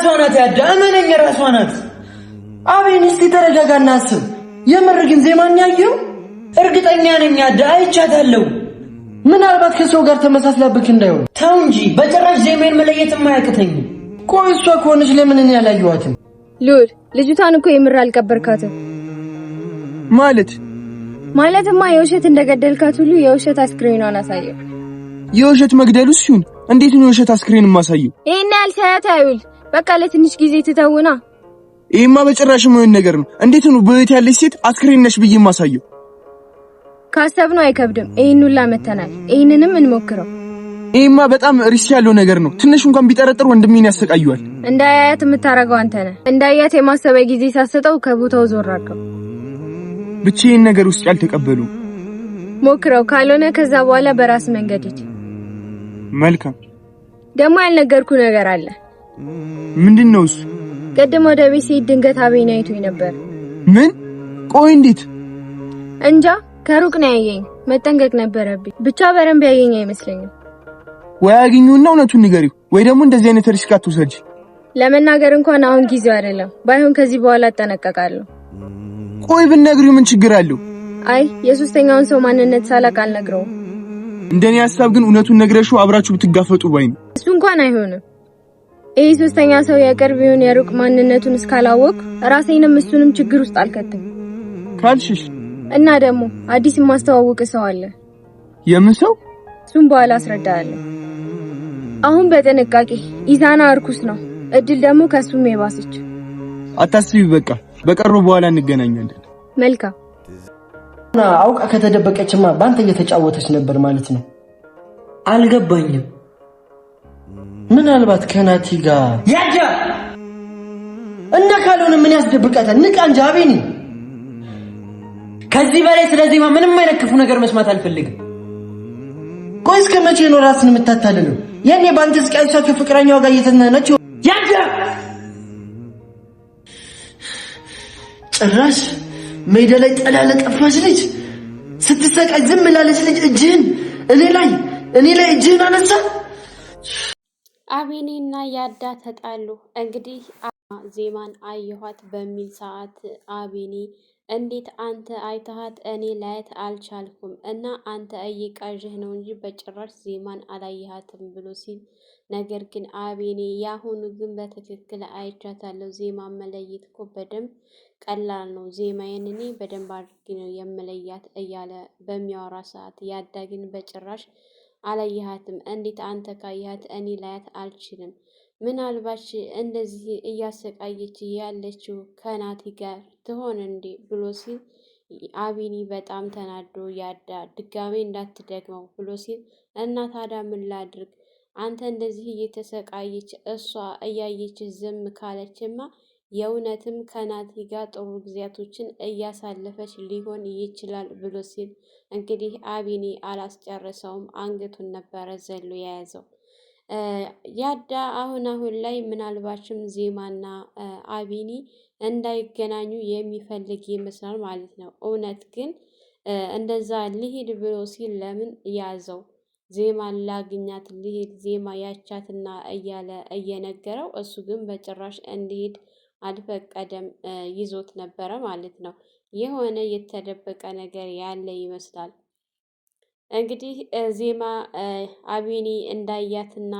ራሷ ናት ያዳመነኝ ራሷ ናት። አቤን እስቲ ተረጋጋና አስብ። የምር ግን ዜማን ያየው እርግጠኛ ነኝ አይቻታለሁ። ምናልባት ከሰው ጋር ተመሳስላብክ እንዳይሆን ተው እንጂ በጭራሽ ዜማን መለየትም አያቅተኝም። ቆይ እሷ ከሆነች ለምን እኔ ያላየኋትም? ሉል ልጅቷን እኮ የምር አልቀበርካትም ማለትማ የውሸት እንደገደልካት ሁሉ የውሸት አስክሬኗን አሳየው። የውሸት መግደሉስ ሲሆን እንዴት ነው የውሸት አስክሬን ማሳየው? ይሄን ያልሳያት አይውል በቃ ለትንሽ ጊዜ ትተውና። ይሄማ በጭራሽ የማይሆን ነገር ነው። እንዴት ነው በህይወት ያለች ሴት አስክሬን ነሽ ብዬ ማሳየው? ካሰብነው አይከብድም። ይሄን ሁላ መተናል። ይሄንንም እንሞክረው። ይሄማ በጣም ሪስክ ያለው ነገር ነው። ትንሽ እንኳን ቢጠረጥር ወንድሜን ያሰቃየዋል። እንዳያያት የምታረጋው አንተ ነህ። እንዳያያት የማሰበይ ጊዜ ሳሰጠው ከቦታው ዞር አድርገው። ብቻዬን ነገር ውስጥ ያልተቀበሉ ሞክረው። ካልሆነ ከዛ በኋላ በራስ መንገድ ሂድ። መልካም። ደግሞ ያልነገርኩ ነገር አለ። ምንድነው እሱ? ቀደም ወደ ቤት ሲሄድ ድንገት አቤን አይቶኝ ነበር። ምን? ቆይ እንዴት? እንጃ ከሩቅ ነው ያየኝ። መጠንቀቅ ነበረብኝ። ብቻ በረንብ ያየኝ አይመስለኝም። ወይ አግኙና እውነቱን ንገሪው፣ ወይ ደግሞ እንደዚህ አይነት ሪስክ አትውሰጂ። ለመናገር እንኳን አሁን ጊዜው አይደለም። ባይሆን ከዚህ በኋላ አጠነቀቃለሁ። ቆይ ብትነግሪው ምን ችግር አለው? አይ የሶስተኛውን ሰው ማንነት ሳላቅ አልነግረውም። እንደኔ ሐሳብ ግን እውነቱን ነግረሽው አብራችሁ ብትጋፈጡ ባይ ነው። እሱ እንኳን አይሆንም። ይሄ ሶስተኛ ሰው የቅርብ ይሁን የሩቅ ማንነቱን እስካላወቅ ራሴንም እሱንም ችግር ውስጥ አልከትም ካልሽሽ። እና ደግሞ አዲስ የማስተዋወቅ ሰው አለ። የምን ሰው? እሱን በኋላ አስረዳለሁ። አሁን በጥንቃቄ ኢዛና እርኩስ ነው። እድል ደግሞ ከሱም የባሰች። አታስቢ፣ በቃ በቀርቡ በኋላ እንገናኛለን። መልካም። አውቃ ከተደበቀችማ ባንተ እየተጫወተች ነበር ማለት ነው። አልገባኝም። ምናልባት ከናቲ ጋር ያጃ እና ካልሆነ ምን ያስደብቃታል? ንቃ እንጂ አቤኒ። ከዚህ በላይ ስለዚህማ ምንም አይነት ክፉ ነገር መስማት አልፈልግም። ቆይ እስከ መቼ ነው ራስን የምታታልለው? የኔ ባንተ ስቃይ እሷ ከፍቅረኛዋ ጋር እየተናነች ያጃ ጭራሽ ሜዳ ላይ ጥላ ለጠፋች ልጅ ስትሰቃይ ዝም ላለች ልጅ እኔ ላይ እጅህን አነሳ። አቤኔና ያዳ ተጣሉ። እንግዲህ ዜማን አየኋት በሚል ሰዓት አቤኔ እንዴት አንተ አይተሃት እኔ ላያት አልቻልኩም እና አንተ እየቃዥህ ነው እንጂ በጭራሽ ዜማን አላየሃትም ብሎ ሲል፣ ነገር ግን አቤኔ ያሁኑ ግን በትክክል አይቻታለሁ። ዜማን መለየት እኮ በደንብ ቀላል ነው። ዜማዬን እኔ በደንብ አድርጌ ነው የምለያት እያለ በሚያወራ ሰዓት ያዳ ግን በጭራሽ አላየሃትም። እንዴት አንተ ካየሃት እኔ ላያት አልችልም? ምናልባች እንደዚህ እያሰቃየች ያለችው ከናቲ ጋር ትሆን እንዴ ብሎ ሲል፣ አቤኔ በጣም ተናዶ ያዳ ድጋሜ እንዳትደግመው ብሎ ሲል፣ እና ታዲያ ምን ላድርግ? አንተ እንደዚህ እየተሰቃየች እሷ እያየች ዝም ካለችማ የእውነትም ከናቲ ጋር ጥሩ ጊዜያቶችን እያሳለፈች ሊሆን ይችላል ብሎ ሲል፣ እንግዲህ አቤኔ አላስጨረሰውም። አንገቱን ነበረ ዘሎ የያዘው። ያዳ አሁን ላይ ምናልባችም ዜማና አቤኔ እንዳይገናኙ የሚፈልግ ይመስላል ማለት ነው። እውነት ግን እንደዛ ሊሄድ ብሎ ሲል ለምን ያዘው? ዜማን ላግኛት ሊሄድ ዜማ ያቻትና እያለ እየነገረው፣ እሱ ግን በጭራሽ እንዲሄድ አልፈቀደም። ይዞት ነበረ ማለት ነው። የሆነ የተደበቀ ነገር ያለ ይመስላል። እንግዲህ ዜማ አቤኔ እንዳያትና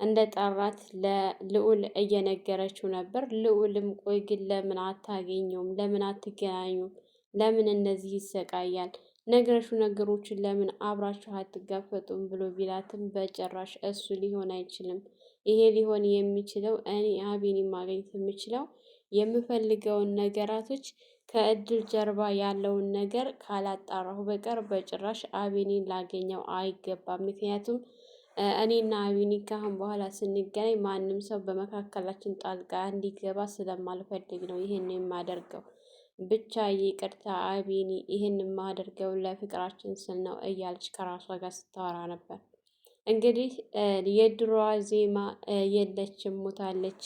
እንደጠራት ለልዑል እየነገረችው ነበር። ልዑልም ቆይ ግን ለምን አታገኘውም? ለምን አትገናኙም? ለምን እንደዚህ ይሰቃያል? ነግረሹ ነገሮችን ለምን አብራችሁ አትጋፈጡም ብሎ ቢላትም በጭራሽ እሱ ሊሆን አይችልም። ይሄ ሊሆን የሚችለው እኔ አቤኔ ማግኘት የምችለው የምፈልገውን ነገራቶች ከእድል ጀርባ ያለውን ነገር ካላጣራሁ በቀር በጭራሽ አቤኔን ላገኘው አይገባም። ምክንያቱም እኔና አቤኔ ካሁን በኋላ ስንገናኝ ማንም ሰው በመካከላችን ጣልቃ እንዲገባ ስለማልፈልግ ነው ይህን የማደርገው። ብቻ ይቅርታ አቤኔ፣ ይህን የማደርገው ለፍቅራችን ስል ነው እያለች ከራሷ ጋር ስታወራ ነበር። እንግዲህ የድሮዋ ዜማ የለችም፣ ሞታለች።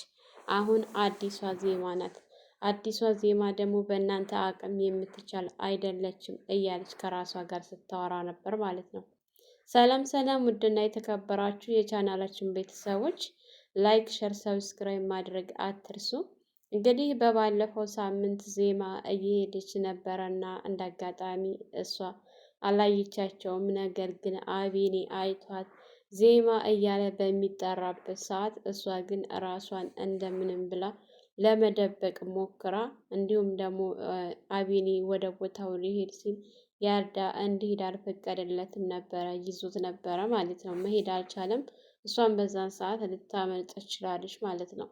አሁን አዲሷ ዜማ ናት። አዲሷ ዜማ ደግሞ በእናንተ አቅም የምትቻል አይደለችም እያለች ከራሷ ጋር ስታወራ ነበር ማለት ነው። ሰላም ሰላም! ውድና የተከበራችሁ የቻናላችን ቤተሰቦች ላይክ፣ ሸር፣ ሰብስክራይብ ማድረግ አትርሱ። እንግዲህ በባለፈው ሳምንት ዜማ እየሄደች ነበረና እንዳጋጣሚ እሷ አላየቻቸውም። ነገር ግን አቤኔ አይቷት ዜማ እያለ በሚጠራበት ሰዓት እሷ ግን ራሷን እንደምንም ብላ ለመደበቅ ሞክራ፣ እንዲሁም ደግሞ አቤኔ ወደ ቦታው ሊሄድ ሲል ያርዳ እንዲሄድ አልፈቀደለትም ነበረ፣ ይዞት ነበረ ማለት ነው። መሄድ አልቻለም። እሷን በዛን ሰዓት ልታመልጥ ችላለች ማለት ነው።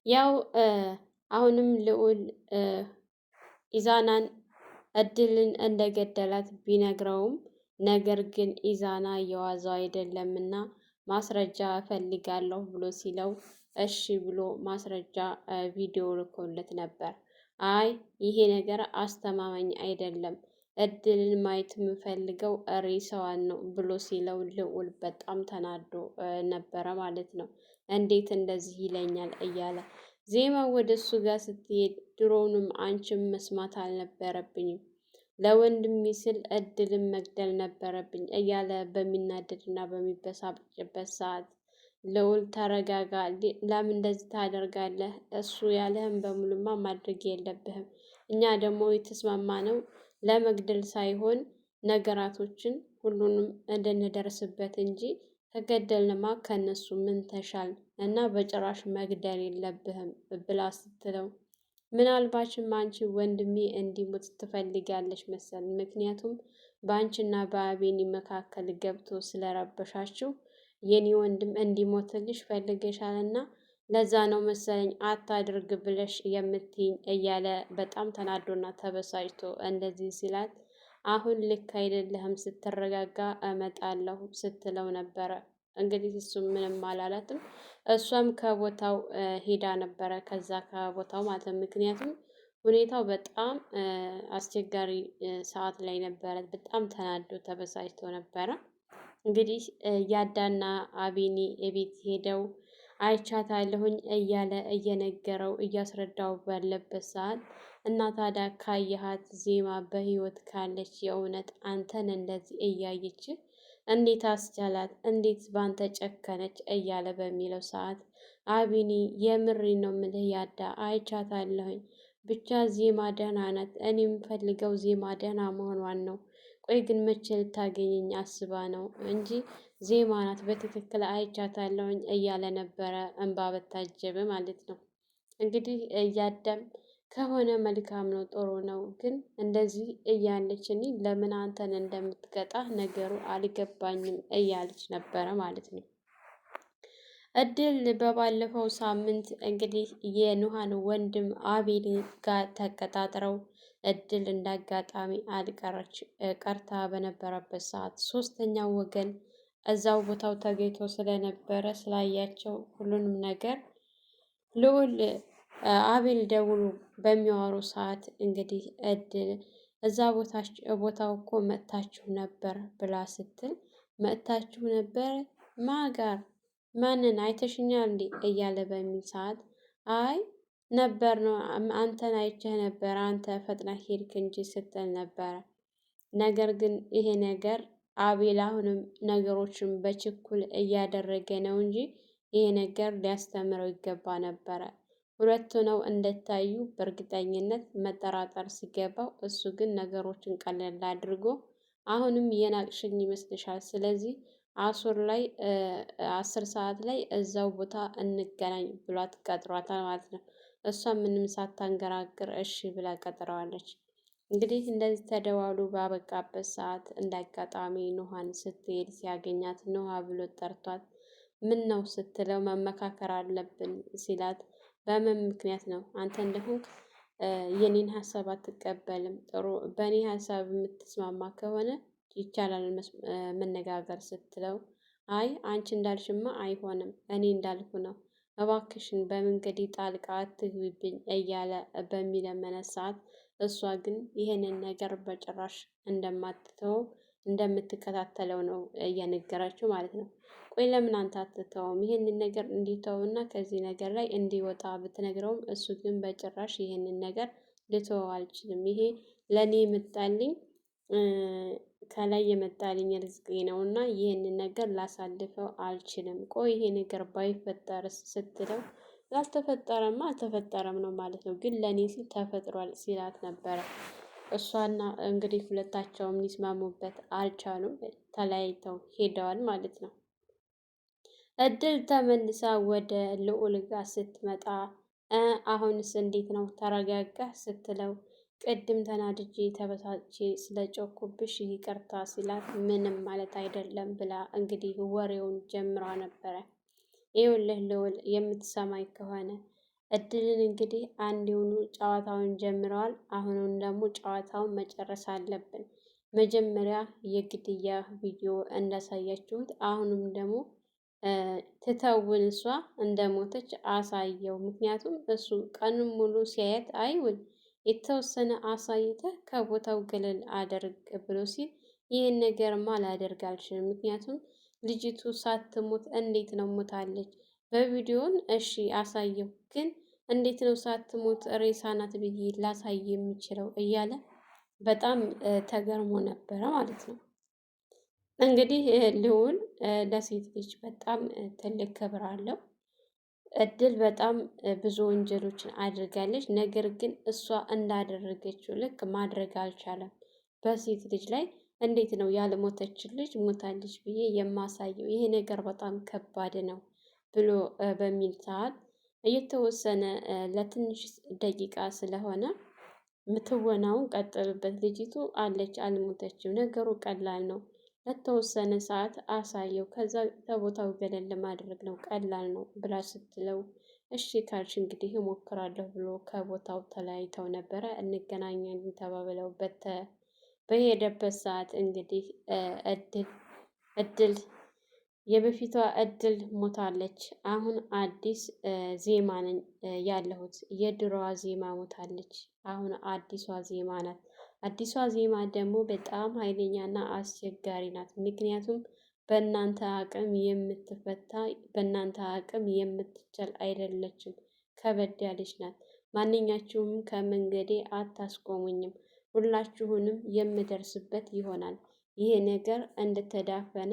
ያው አሁንም ልዑል ኢዛናን እድልን እንደገደላት ቢነግረውም ነገር ግን ኢዛና የዋዛው አይደለምና ማስረጃ እፈልጋለሁ ብሎ ሲለው እሺ ብሎ ማስረጃ ቪዲዮ ልኮለት ነበር። አይ ይሄ ነገር አስተማማኝ አይደለም፣ እድልን ማየት የምፈልገው ሬሳዋን ነው ብሎ ሲለው ልዑል በጣም ተናዶ ነበረ ማለት ነው። እንዴት እንደዚህ ይለኛል እያለ ዜማ ወደ እሱ ጋር ስትሄድ ድሮውንም አንቺም መስማት አልነበረብኝም፣ ለወንድሜ ስል እድልን መግደል ነበረብኝ እያለ በሚናደድና በሚበሳጭበት ሰዓት ልዑል ተረጋጋ፣ ለምን እንደዚህ ታደርጋለህ? እሱ ያለህን በሙሉማ ማድረግ የለብህም። እኛ ደግሞ የተስማማ ነው ለመግደል ሳይሆን ነገራቶችን ሁሉንም እንድንደርስበት እንጂ ከገደልንማ ከነሱ ምን ተሻል እና በጭራሽ መግደል የለብህም ብላ ስትለው ምናልባችም አንቺ ወንድሜ እንዲሞት ትፈልጊያለሽ መሰል፣ ምክንያቱም በአንቺና በአቤኒ መካከል ገብቶ ስለረበሻችሁ የኔ ወንድም እንዲሞትልሽ ፈልገሻልና ለዛ ነው መሰለኝ አታድርግ ብለሽ የምትይኝ እያለ በጣም ተናዶና ተበሳጭቶ እንደዚህ ሲላት አሁን ልክ አይደለህም፣ ስትረጋጋ እመጣለሁ ስትለው ነበረ። እንግዲህ እሱም ምንም አላላትም። እሷም ከቦታው ሄዳ ነበረ ከዛ ከቦታው ማለት ነው። ምክንያቱም ሁኔታው በጣም አስቸጋሪ ሰዓት ላይ ነበረ። በጣም ተናዶ ተበሳጭቶ ነበረ። እንግዲህ ያዳና አቤኒ ቤት ሄደው አይቻታለሁኝ እያለ እየነገረው እያስረዳው ባለበት ሰዓት እና ታዲያ ካየሃት ዜማ በህይወት ካለች የእውነት አንተን እንደዚህ እያየች እንዴት አስቻላት? እንዴት ባንተ ጨከነች? እያለ በሚለው ሰዓት አቢኒ የምሬ ነው ምልህ ያዳ አይቻታለሁኝ፣ ብቻ ዜማ ደህና ናት። እኔ የምፈልገው ዜማ ደህና መሆኗን ነው። ቆይ ግን መቼ ልታገኘኝ አስባ ነው እንጂ ዜማ ናት በትክክል አይቻታለሁኝ እያለ ነበረ እንባ በታጀበ ማለት ነው። እንግዲህ እያዳም ከሆነ መልካም ነው፣ ጥሩ ነው። ግን እንደዚህ እያለች እኔ ለምን አንተን እንደምትቀጣ ነገሩ አልገባኝም እያለች ነበረ ማለት ነው። እድል በባለፈው ሳምንት እንግዲህ የኑሃን ወንድም አቤል ጋር ተቀጣጥረው እድል እንዳጋጣሚ አልቀረች ቀርታ በነበረበት ሰዓት ሶስተኛው ወገን እዛው ቦታው ተገኝቶ ስለነበረ ስላያቸው ሁሉንም ነገር ልዑል አቤል ደውሎ በሚያወሩ ሰዓት እንግዲህ እድል እዛ ቦታው እኮ መጥታችሁ ነበር ብላ ስትል መጥታችሁ ነበር ማጋር ማንን አይተሽኛል እንዴ እያለ በሚል ሰዓት አይ ነበር ነው አንተን አይቼህ ነበር አንተ ፈጥና ሄድክ እንጂ ስትል ነበረ። ነገር ግን ይሄ ነገር አቤል አሁንም ነገሮችን በችኩል እያደረገ ነው እንጂ ይሄ ነገር ሊያስተምረው ይገባ ነበረ። ሁለቱ ነው እንደታዩ በእርግጠኝነት መጠራጠር ሲገባው፣ እሱ ግን ነገሮችን ቀለል አድርጎ አሁንም የናቅሽኝ ይመስልሻል? ስለዚህ አሱር ላይ 10 ሰዓት ላይ እዛው ቦታ እንገናኝ ብሏት ቀጥሯታል ማለት ነው። እሷ ምንም ሳታንገራግር እሺ ብላ ቀጥረዋለች። እንግዲህ እንደዚህ ተደዋሉ ባበቃበት ሰዓት እንዳጋጣሚ ኑሃን ስትሄድ ሲያገኛት ኑሃ ብሎ ጠርቷት ምን ነው ስትለው መመካከር አለብን ሲላት በምን ምክንያት ነው አንተ እንደሆንክ የኔን ሀሳብ አትቀበልም? ጥሩ በእኔ ሀሳብ የምትስማማ ከሆነ ይቻላል መነጋገር ስትለው አይ አንቺ እንዳልሽማ አይሆንም፣ እኔ እንዳልኩ ነው፣ እባክሽን በመንገዴ ጣልቃ አትግቢብኝ እያለ በሚለመነት ሰዓት እሷ ግን ይህንን ነገር በጭራሽ እንደማትተው እንደምትከታተለው ነው እየነገረችው ማለት ነው። ቆይ ለምን አንተ አትተውም? ይህንን ነገር እንዲተውና ከዚህ ነገር ላይ እንዲወጣ ብትነግረውም እሱ ግን በጭራሽ ይህንን ነገር ልተወው አልችልም፣ ይሄ ለእኔ የምጣልኝ ከላይ የመጣልኝ ርዝቄ ነውና ይህንን ነገር ላሳልፈው አልችልም። ቆይ ይሄ ነገር ባይፈጠርስ ስትለው ያልተፈጠረማ አልተፈጠረም ነው ማለት ነው፣ ግን ለእኔ ሲል ተፈጥሯል ሲላት ነበረ። እሷና እንግዲህ ሁለታቸውም ሊስማሙበት አልቻሉም፣ ተለያይተው ሄደዋል ማለት ነው። እድል ተመልሳ ወደ ልዑል ጋር ስትመጣ አሁንስ እንዴት ነው ተረጋጋ ስትለው ቅድም ተናድጄ ተበሳጭ ስለጮኩብሽ ይቅርታ ሲላት ምንም ማለት አይደለም ብላ እንግዲህ ወሬውን ጀምራ ነበረ። ይኸውልህ ልዑል የምትሰማኝ ከሆነ እድልን እንግዲህ አንዴውኑ ጨዋታውን ጀምረዋል። አሁኑን ደግሞ ጨዋታውን መጨረስ አለብን። መጀመሪያ የግድያ ቪዲዮ እንዳሳያችሁት አሁንም ደግሞ ትተውን እሷ እንደሞተች አሳየው። ምክንያቱም እሱ ቀኑን ሙሉ ሲያየት አይውል የተወሰነ አሳይተህ ከቦታው ገለል አደርግ ብሎ ሲል ይህን ነገርማ ላደርግ አልችልም። ምክንያቱም ልጅቱ ሳትሞት እንዴት ነው ሞታለች? በቪዲዮን እሺ አሳየው፣ ግን እንዴት ነው ሳትሞት ሬሳ ናት ብዬ ላሳይ የምችለው እያለ በጣም ተገርሞ ነበረ ማለት ነው። እንግዲህ ልዑል ለሴት ልጅ በጣም ትልቅ ክብር አለው። እድል በጣም ብዙ ወንጀሎችን አድርጋለች። ነገር ግን እሷ እንዳደረገችው ልክ ማድረግ አልቻለም። በሴት ልጅ ላይ እንዴት ነው ያልሞተች ልጅ ሞታለች ብዬ የማሳየው? ይሄ ነገር በጣም ከባድ ነው ብሎ በሚል ሰዓት እየተወሰነ ለትንሽ ደቂቃ ስለሆነ ምትወናውን ቀጠሉበት። ልጅቱ አለች አልሞተችም፣ ነገሩ ቀላል ነው፣ ለተወሰነ ሰዓት አሳየው፣ ከዛ ከቦታው ገለል ለማድረግ ነው፣ ቀላል ነው ብላ ስትለው እሺ ካልሽ እንግዲህ እሞክራለሁ ብሎ ከቦታው ተለያይተው ነበረ። እንገናኛለን ተባብለው በሄደበት ሰዓት እንግዲህ እድል የበፊቷ እድል ሞታለች። አሁን አዲስ ዜማ ነኝ ያለሁት። የድሮዋ ዜማ ሞታለች። አሁን አዲሷ ዜማ ናት። አዲሷ ዜማ ደግሞ በጣም ኃይለኛና አስቸጋሪ ናት። ምክንያቱም በእናንተ አቅም የምትፈታ በእናንተ አቅም የምትችል አይደለችም። ከበድ ያለች ናት። ማንኛችሁም ከመንገዴ አታስቆሙኝም። ሁላችሁንም የምደርስበት ይሆናል። ይህ ነገር እንደተዳፈነ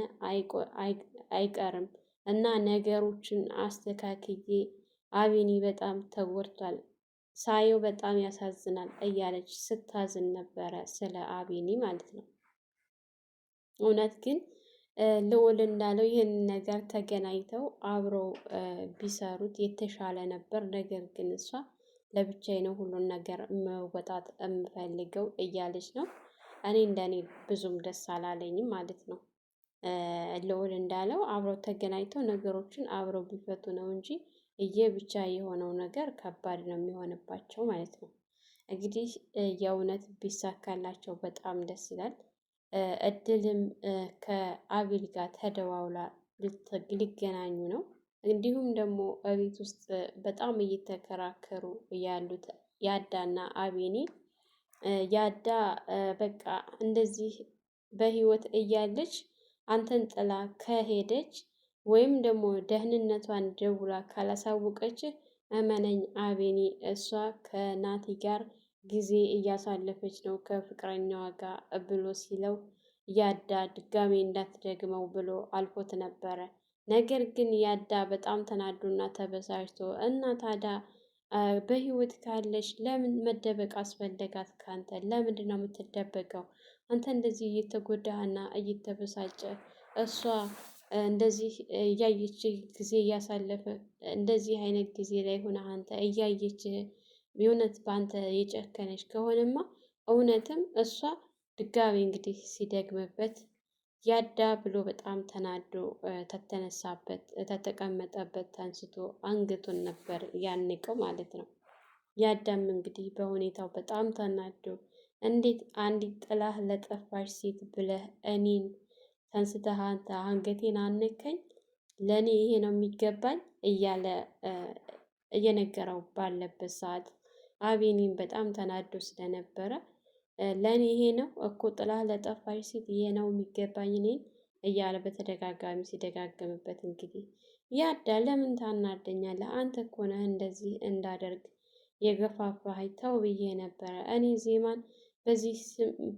አይቀርም እና ነገሮችን አስተካክዬ አቢኒ በጣም ተጎድቷል፣ ሳየው በጣም ያሳዝናል እያለች ስታዝን ነበረ፣ ስለ አቢኒ ማለት ነው። እውነት ግን ልዑል እንዳለው ይህን ነገር ተገናኝተው አብረው ቢሰሩት የተሻለ ነበር። ነገር ግን እሷ ለብቻዬ ነው ሁሉን ነገር መወጣት የምፈልገው እያለች ነው። እኔ እንደኔ ብዙም ደስ አላለኝም ማለት ነው። ልዑል እንዳለው አብረው ተገናኝተው ነገሮችን አብረው ቢፈቱ ነው እንጂ ብቻ የሆነው ነገር ከባድ ነው የሚሆንባቸው ማለት ነው። እንግዲህ የእውነት ቢሳካላቸው በጣም ደስ ይላል። እድልም ከአቤል ጋር ተደዋውላ ሊገናኙ ነው። እንዲሁም ደግሞ እቤት ውስጥ በጣም እየተከራከሩ ያሉት ያዳና አቤኔ ያዳ በቃ እንደዚህ በህይወት እያለች አንተን ጥላ ከሄደች ወይም ደግሞ ደህንነቷን ደውላ ካላሳወቀች እመነኝ አቤኔ እሷ ከናቲ ጋር ጊዜ እያሳለፈች ነው ከፍቅረኛዋ ጋር ብሎ ሲለው ያዳ ድጋሜ እንዳትደግመው ብሎ አልፎት ነበረ። ነገር ግን ያዳ በጣም ተናዶና ተበሳጭቶ እና ታዲያ በህይወት ካለች ለምን መደበቅ አስፈለጋት? ካንተ ለምንድን ነው የምትደበቀው? አንተ እንደዚህ እየተጎዳህና እየተበሳጨ እሷ እንደዚህ እያየች ጊዜ እያሳለፈ እንደዚህ አይነት ጊዜ ላይ ሆነ አንተ እያየች የእውነት በአንተ የጨከነች ከሆነማ እውነትም እሷ ድጋሜ እንግዲህ ሲደግምበት ያዳ ብሎ በጣም ተናዶ ተተነሳበት ተተቀመጠበት አንስቶ አንገቱን ነበር ያንቀው ማለት ነው። ያዳም እንግዲህ በሁኔታው በጣም ተናዶ እንዴት አንዲት ጥላህ ለጠፋሽ ሴት ብለህ እኔን ተንስተህ አንተ አንገቴን አነከኝ? ለእኔ ይሄ ነው የሚገባኝ እያለ እየነገረው ባለበት ሰዓት አቤኒም በጣም ተናዶ ስለነበረ ለእኔ ይሄ ነው እኮ ጥላህ ለጠፋሽ ሴት ይሄ ነው የሚገባኝ እኔን እያለ በተደጋጋሚ ሲደጋገምበት እንግዲህ ያዳ ለምን ታናደኛለህ? አንተ እኮ ነህ እንደዚህ እንዳደርግ የገፋፋኸኝ። ተው ብዬ ነበረ እኔ ዜማን በዚህ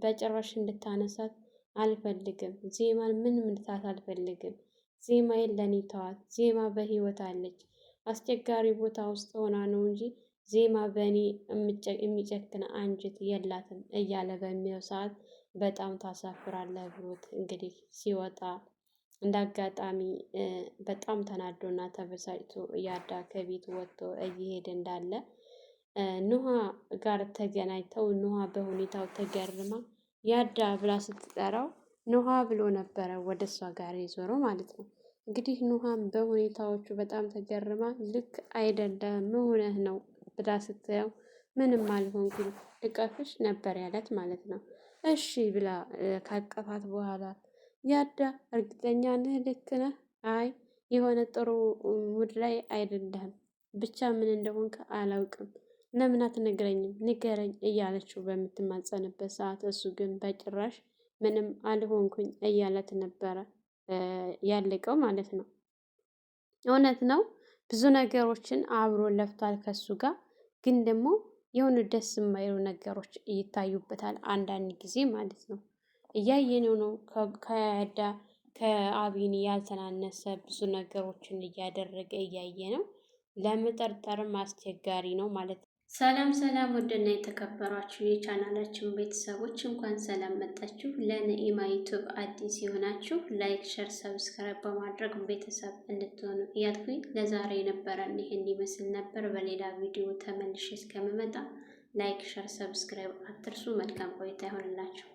በጭራሽ እንድታነሳት አልፈልግም። ዜማን ምንም ልታት አልፈልግም። ዜማዬን ለኔ ተዋት። ዜማ በህይወት አለች። አስቸጋሪ ቦታ ውስጥ ሆና ነው እንጂ ዜማ በእኔ የሚጨክን አንጀት የላትም እያለ በሚለው ሰዓት በጣም ታሳፍራለህ ብሎት እንግዲህ ሲወጣ እንዳጋጣሚ በጣም ተናዶና ተበሳጭቶ ያዳ ከቤት ወጥቶ እየሄደ እንዳለ ኑሃ ጋር ተገናኝተው ኑሃ በሁኔታው ተገርማ ያዳ ብላ ስትጠራው ኑሃ ብሎ ነበረ ወደ እሷ ጋር የዞረው ማለት ነው። እንግዲህ ኑሃም በሁኔታዎቹ በጣም ተገርማ ልክ አይደለም ምን ሆነህ ነው ብላ ስትለው ምንም አልሆንኩም ልቀፍሽ ነበር ያላት ማለት ነው። እሺ ብላ ካቀፋት በኋላ ያዳ እርግጠኛ ነህ ልክ ነህ? አይ የሆነ ጥሩ ሙድ ላይ አይደለህም፣ ብቻ ምን እንደሆንክ አላውቅም፣ ለምን አትነግረኝም? ንገረኝ እያለችው በምትማጸንበት ሰዓት እሱ ግን በጭራሽ ምንም አልሆንኩኝ እያለት ነበረ ያለቀው ማለት ነው። እውነት ነው ብዙ ነገሮችን አብሮ ለፍቷል ከሱ ጋር፣ ግን ደግሞ የሆኑ ደስ የማይሉ ነገሮች ይታዩበታል አንዳንድ ጊዜ ማለት ነው። እያየነው ነው ከያዳ ከአቢኒ ያልተናነሰ ብዙ ነገሮችን እያደረገ እያየ ነው። ለመጠርጠርም አስቸጋሪ ነው ማለት ነው። ሰላም ሰላም፣ ውድና የተከበራችሁ የቻናላችን ቤተሰቦች እንኳን ሰላም መጣችሁ። ለነኢማ ዩቲዩብ አዲስ የሆናችሁ ላይክ፣ ሸር፣ ሰብስክራይብ በማድረግ ቤተሰብ እንድትሆኑ እያልኩኝ ለዛሬ የነበረን ይህን ይመስል ነበር። በሌላ ቪዲዮ ተመልሼ እስከምመጣ ላይክ፣ ሸር፣ ሰብስክራይብ አትርሱ። መልካም ቆይታ ይሆንላችሁ።